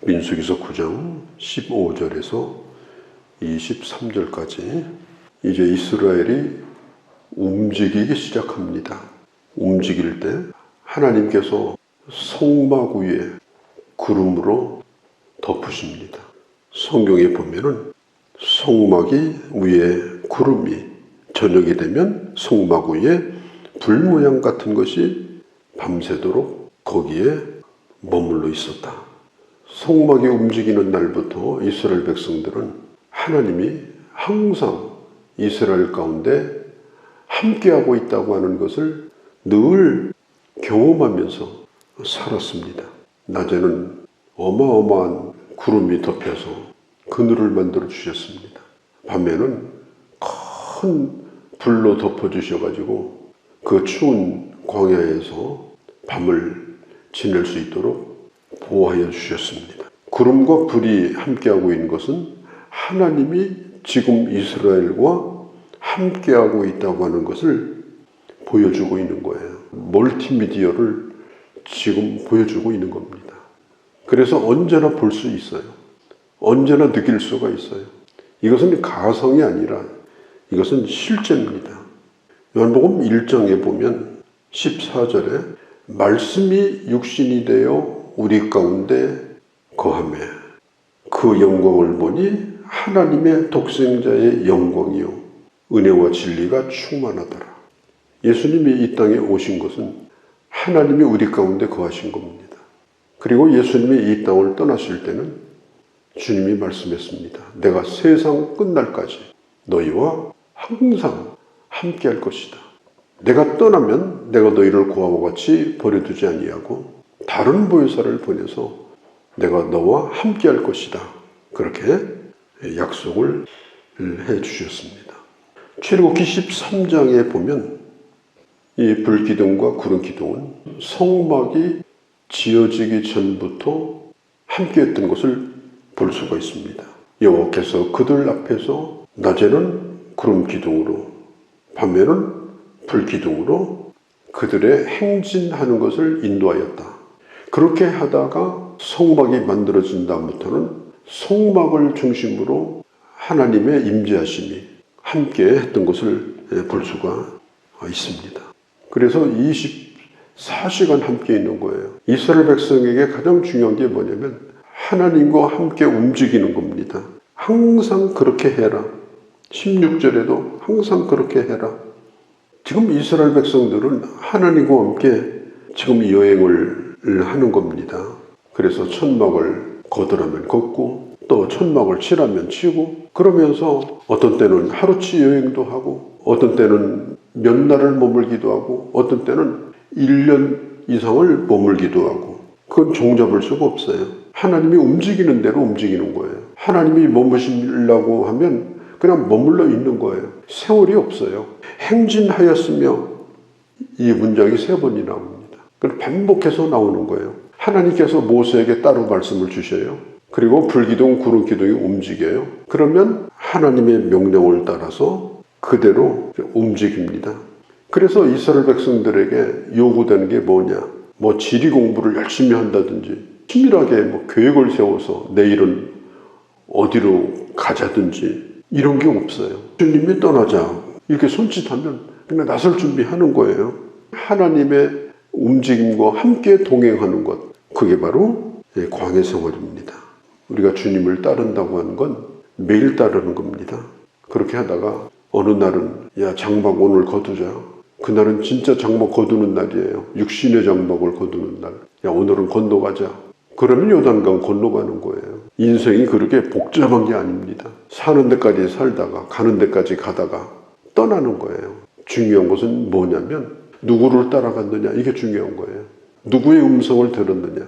민수기서 9장 15절에서 23절까지 이제 이스라엘이 움직이기 시작합니다. 움직일 때 하나님께서 성막 위에 구름으로 덮으십니다. 성경에 보면은 성막이 위에 구름이, 저녁이 되면 성막 위에 불 모양 같은 것이 밤새도록 거기에 머물러 있었다. 성막이 움직이는 날부터 이스라엘 백성들은 하나님이 항상 이스라엘 가운데 함께하고 있다고 하는 것을 늘 경험하면서 살았습니다. 낮에는 어마어마한 구름이 덮여서 그늘을 만들어 주셨습니다. 밤에는 큰 불로 덮어 주셔가지고 그 추운 광야에서 밤을 지낼 수 있도록 보호하여 주셨습니다. 구름과 불이 함께하고 있는 것은 하나님이 지금 이스라엘과 함께하고 있다고 하는 것을 보여주고 있는 거예요. 멀티미디어를 지금 보여주고 있는 겁니다. 그래서 언제나 볼 수 있어요. 언제나 느낄 수가 있어요. 이것은 가상이 아니라 이것은 실제입니다. 요한복음 1장에 보면 14절에 말씀이 육신이 되어 우리 가운데 거하매 그 영광을 보니 하나님의 독생자의 영광이요 은혜와 진리가 충만하더라. 예수님이 이 땅에 오신 것은 하나님이 우리 가운데 거하신 겁니다. 그리고 예수님이 이 땅을 떠나실 때는 주님이 말씀했습니다. 내가 세상 끝날까지 너희와 항상 함께 할 것이다. 내가 떠나면 내가 너희를 고아와 같이 버려두지 아니하고 다른 보혜사를 보내서 내가 너와 함께 할 것이다. 그렇게 약속을 해 주셨습니다. 출애굽기 13장에 보면 이 불기둥과 구름기둥은 성막이 지어지기 전부터 함께했던 것을 볼 수가 있습니다. 여호와께서 그들 앞에서 낮에는 구름기둥으로 밤에는 불기둥으로 그들의 행진하는 것을 인도하였다. 그렇게 하다가 성막이 만들어진 다음부터는 성막을 중심으로 하나님의 임재하심이 함께 했던 것을 볼 수가 있습니다. 그래서 24시간 함께 있는 거예요. 이스라엘 백성에게 가장 중요한 게 뭐냐면 하나님과 함께 움직이는 겁니다. 항상 그렇게 해라. 16절에도 항상 그렇게 해라. 지금 이스라엘 백성들은 하나님과 함께 지금 여행을 하는 겁니다. 그래서 천막을 걷으라면 걷고 또 천막을 치라면 치고 그러면서 어떤 때는 하루치 여행도 하고 어떤 때는 몇 날을 머물기도 하고 어떤 때는 1년 이상을 머물기도 하고 그건 종잡을 수가 없어요. 하나님이 움직이는 대로 움직이는 거예요. 하나님이 머무시려고 하면 그냥 머물러 있는 거예요. 세월이 없어요. 행진하였으며 이 문장이 3번이 나옵니다. 그럼 반복해서 나오는 거예요. 하나님께서 모세에게 따로 말씀을 주셔요. 그리고 불기둥, 구름기둥이 움직여요. 그러면 하나님의 명령을 따라서 그대로 움직입니다. 그래서 이스라엘 백성들에게 요구되는 게 뭐냐? 뭐 지리 공부를 열심히 한다든지 치밀하게 계획을 세워서 내일은 어디로 가자든지 이런 게 없어요. 주님이 떠나자 이렇게 손짓하면 그냥 나설 준비하는 거예요. 하나님의 움직임과 함께 동행하는 것, 그게 바로 광야 생활입니다. 우리가 주님을 따른다고 하는 건 매일 따르는 겁니다. 그렇게 하다가 어느 날은 야 장막 오늘 거두자. 그날은 진짜 장막 거두는 날이에요. 육신의 장막을 거두는 날. 야 오늘은 건너가자. 그러면 요단강 건너가는 거예요. 인생이 그렇게 복잡한 게 아닙니다. 사는 데까지 살다가 가는 데까지 가다가 떠나는 거예요. 중요한 것은 뭐냐면 누구를 따라갔느냐 이게 중요한 거예요. 누구의 음성을 들었느냐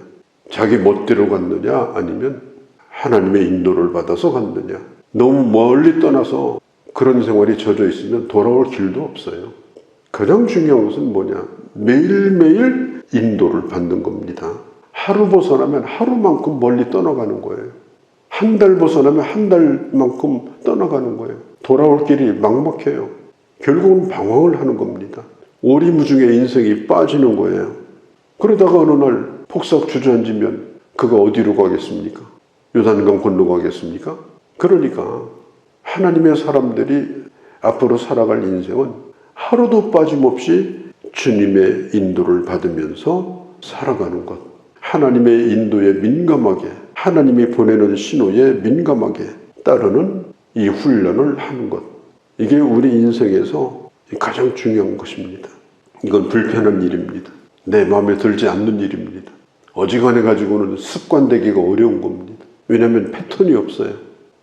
자기 멋대로 갔느냐 아니면 하나님의 인도를 받아서 갔느냐. 너무 멀리 떠나서 그런 생활이 젖어 있으면 돌아올 길도 없어요. 가장 중요한 것은 뭐냐 매일매일 인도를 받는 겁니다. 하루 벗어나면 하루만큼 멀리 떠나가는 거예요. 한 달 벗어나면 한 달만큼 떠나가는 거예요. 돌아올 길이 막막해요. 결국은 방황을 하는 겁니다. 오리무중에 인생이 빠지는 거예요. 그러다가 어느 날 폭삭 주저앉으면 그가 어디로 가겠습니까? 요단강 건너가겠습니까? 그러니까 하나님의 사람들이 앞으로 살아갈 인생은 하루도 빠짐없이 주님의 인도를 받으면서 살아가는 것. 하나님의 인도에 민감하게, 하나님이 보내는 신호에 민감하게 따르는 이 훈련을 하는 것. 이게 우리 인생에서 가장 중요한 것입니다. 이건 불편한 일입니다. 내 마음에 들지 않는 일입니다. 어지간해 가지고는 습관되기가 어려운 겁니다. 왜냐하면 패턴이 없어요.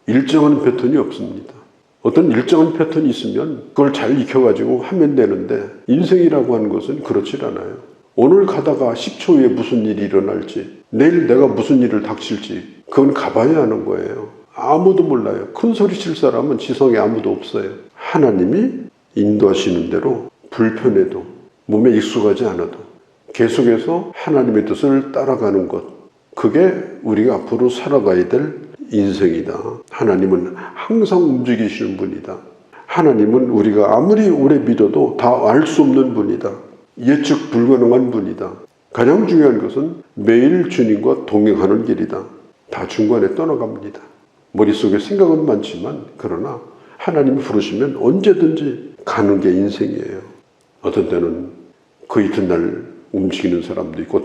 일정한 패턴이 없습니다. 어떤 일정한 패턴이 있으면 그걸 잘 익혀가지고 하면 되는데 인생이라고 하는 것은 그렇지 않아요. 오늘 가다가 10초 후에 무슨 일이 일어날지, 내일 내가 무슨 일을 닥칠지 그건 가봐야 하는 거예요. 아무도 몰라요. 큰 소리 칠 사람은 지성에 아무도 없어요. 하나님이 인도하시는 대로 불편해도 몸에 익숙하지 않아도 계속해서 하나님의 뜻을 따라가는 것, 그게 우리가 앞으로 살아가야 될 인생이다. 하나님은 항상 움직이시는 분이다. 하나님은 우리가 아무리 오래 믿어도 다 알 수 없는 분이다. 예측 불가능한 분이다. 가장 중요한 것은 매일 주님과 동행하는 길이다. 다 중간에 떠나갑니다. 머릿속에 생각은 많지만 그러나 하나님이 부르시면 언제든지 가는 게 인생이에요. 어떤 때는 그 이튿날 움직이는 사람도 있고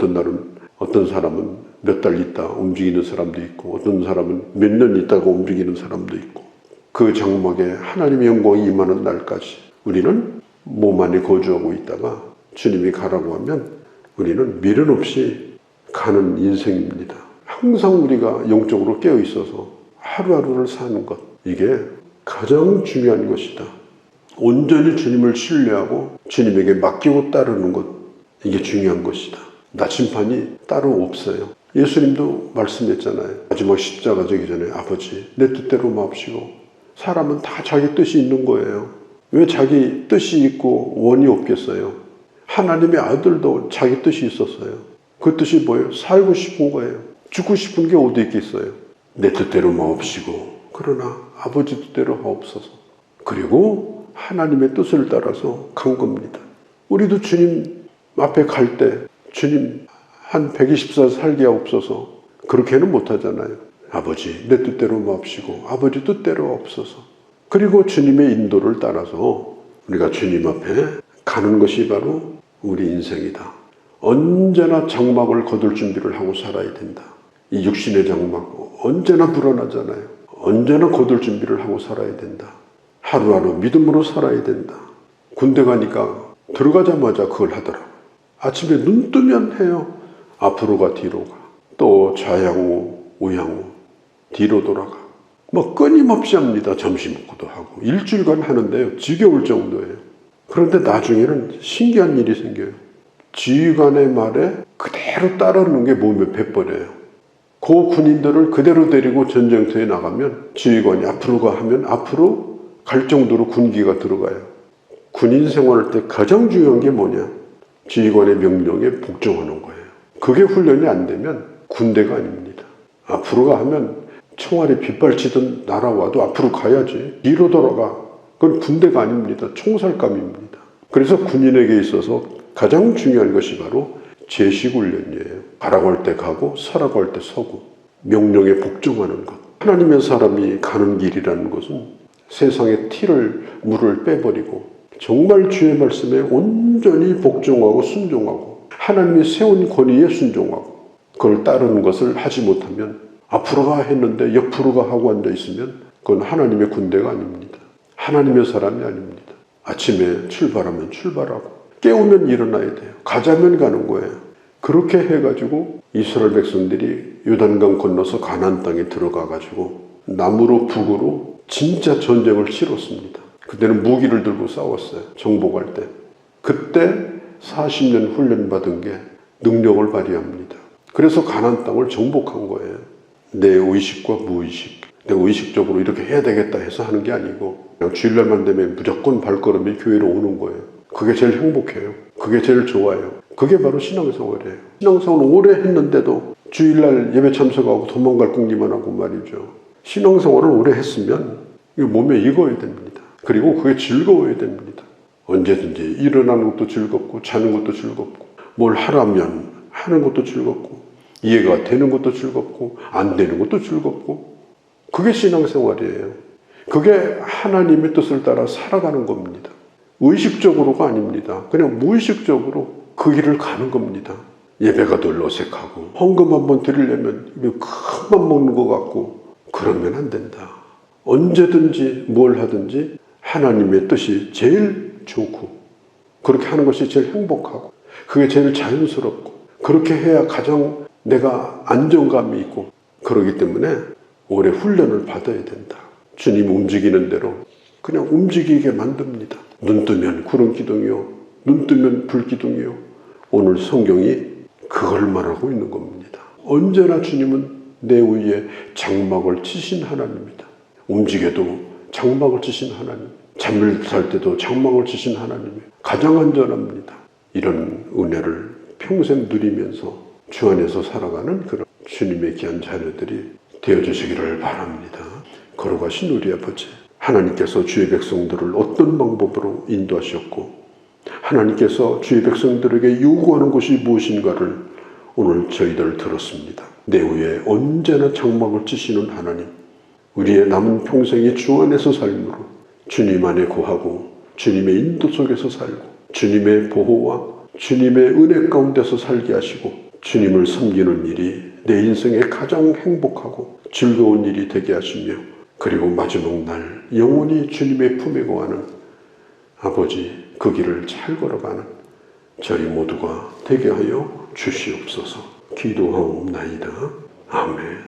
어떤 사람은 몇 달 있다 움직이는 사람도 있고 어떤 사람은 몇 년 있다가 움직이는 사람도 있고 그 장막에 하나님의 영광이 임하는 날까지 우리는 몸 안에 거주하고 있다가 주님이 가라고 하면 우리는 미련 없이 가는 인생입니다. 항상 우리가 영적으로 깨어 있어서 하루하루를 사는 것, 이게 가장 중요한 것이다. 온전히 주님을 신뢰하고 주님에게 맡기고 따르는 것, 이게 중요한 것이다. 나침판이 따로 없어요. 예수님도 말씀했잖아요. 마지막 십자가 지기 전에 아버지 내 뜻대로 마옵시고. 사람은 다 자기 뜻이 있는 거예요. 왜 자기 뜻이 있고 원이 없겠어요? 하나님의 아들도 자기 뜻이 있었어요. 그 뜻이 뭐예요? 살고 싶은 거예요. 죽고 싶은 게 어디 있겠어요? 내 뜻대로 마옵시고 그러나 아버지 뜻대로 하옵소서. 그리고 하나님의 뜻을 따라서 간 겁니다. 우리도 주님 앞에 갈 때 주님 한 120살 살게 하옵소서 그렇게는 못하잖아요. 아버지 내 뜻대로 마옵시고 아버지 뜻대로 하옵소서. 그리고 주님의 인도를 따라서 우리가 주님 앞에 가는 것이 바로 우리 인생이다. 언제나 장막을 거둘 준비를 하고 살아야 된다. 이 육신의 장막 언제나 불안하잖아요. 언제나 거둘 준비를 하고 살아야 된다. 하루하루 믿음으로 살아야 된다. 군대 가니까 들어가자마자 그걸 하더라고요. 아침에 눈 뜨면 해요. 앞으로 가 뒤로 가. 또 좌양우 우양우 뒤로 돌아가. 뭐 끊임없이 합니다. 점심 먹고도 하고. 일주일간 하는데요. 지겨울 정도예요. 그런데 나중에는 신기한 일이 생겨요. 지휘관의 말에 그대로 따르는 게 몸에 배버려요. 그 군인들을 그대로 데리고 전쟁터에 나가면 지휘관이 앞으로 가 하면 앞으로 갈 정도로 군기가 들어가요. 군인 생활할 때 가장 중요한 게 뭐냐? 지휘관의 명령에 복종하는 거예요. 그게 훈련이 안 되면 군대가 아닙니다. 앞으로 가 하면 총알이 빗발치던 날아와도 앞으로 가야지. 뒤로 돌아가. 그건 군대가 아닙니다. 총살감입니다. 그래서 군인에게 있어서 가장 중요한 것이 바로 제식훈련이에요. 가라고 할 때 가고 서라고 할 때 서고 명령에 복종하는 것. 하나님의 사람이 가는 길이라는 것은 세상의 물을 빼버리고 정말 주의 말씀에 온전히 복종하고 순종하고 하나님이 세운 권위에 순종하고 그걸 따르는 것을 하지 못하면 앞으로 가 했는데 옆으로 가 하고 앉아있으면 그건 하나님의 군대가 아닙니다. 하나님의 사람이 아닙니다. 아침에 출발하면 출발하고 깨우면 일어나야 돼요. 가자면 가는 거예요. 그렇게 해가지고 이스라엘 백성들이 요단강 건너서 가나안 땅에 들어가가지고 남으로 북으로 진짜 전쟁을 치렀습니다. 그때는 무기를 들고 싸웠어요. 정복할 때. 그때 40년 훈련받은 게 능력을 발휘합니다. 그래서 가나안 땅을 정복한 거예요. 내 의식과 무의식. 내가 의식적으로 이렇게 해야 되겠다 해서 하는 게 아니고 그냥 주일날만 되면 무조건 발걸음이 교회로 오는 거예요. 그게 제일 행복해요. 그게 제일 좋아요. 그게 바로 신앙생활이에요. 신앙생활을 오래 했는데도 주일날 예배 참석하고 도망갈 궁리만 하고 말이죠. 신앙생활을 오래 했으면 몸에 익어야 됩니다. 그리고 그게 즐거워야 됩니다. 언제든지 일어나는 것도 즐겁고 자는 것도 즐겁고 뭘 하라면 하는 것도 즐겁고 이해가 되는 것도 즐겁고 안 되는 것도 즐겁고, 그게 신앙생활이에요. 그게 하나님의 뜻을 따라 살아가는 겁니다. 의식적으로가 아닙니다. 그냥 무의식적으로 그 길을 가는 겁니다. 예배가 늘 어색하고 헌금 한번 드리려면 큰맘 먹는 것 같고, 그러면 안 된다. 언제든지 뭘 하든지 하나님의 뜻이 제일 좋고, 그렇게 하는 것이 제일 행복하고, 그게 제일 자연스럽고, 그렇게 해야 가장 내가 안정감이 있고, 그러기 때문에 오래 훈련을 받아야 된다. 주님 움직이는 대로 그냥 움직이게 만듭니다. 눈 뜨면 구름 기둥이요, 눈 뜨면 불 기둥이요. 오늘 성경이 그걸 말하고 있는 겁니다. 언제나 주님은 내 위에 장막을 치신 하나님입니다. 움직여도 장막을 치신 하나님, 잠을 잘 때도 장막을 치신 하나님이 가장 안전합니다. 이런 은혜를 평생 누리면서 주 안에서 살아가는 그런 주님의 귀한 자녀들이 되어주시기를 바랍니다. 걸어가신 우리 아버지, 하나님께서 주의 백성들을 어떤 방법으로 인도하셨고, 하나님께서 주의 백성들에게 요구하는 것이 무엇인가를 오늘 저희들 들었습니다. 내 위에 언제나 장막을 치시는 하나님, 우리의 남은 평생이 주 안에서 삶으로 주님 안에 거하고 주님의 인도 속에서 살고 주님의 보호와 주님의 은혜 가운데서 살게 하시고, 주님을 섬기는 일이 내 인생의 가장 행복하고 즐거운 일이 되게 하시며, 그리고 마지막 날 영원히 주님의 품에 거하는 아버지, 그 길을 잘 걸어가는 저희 모두가 되게 하여 주시옵소서. 기도하옵나이다. 아멘.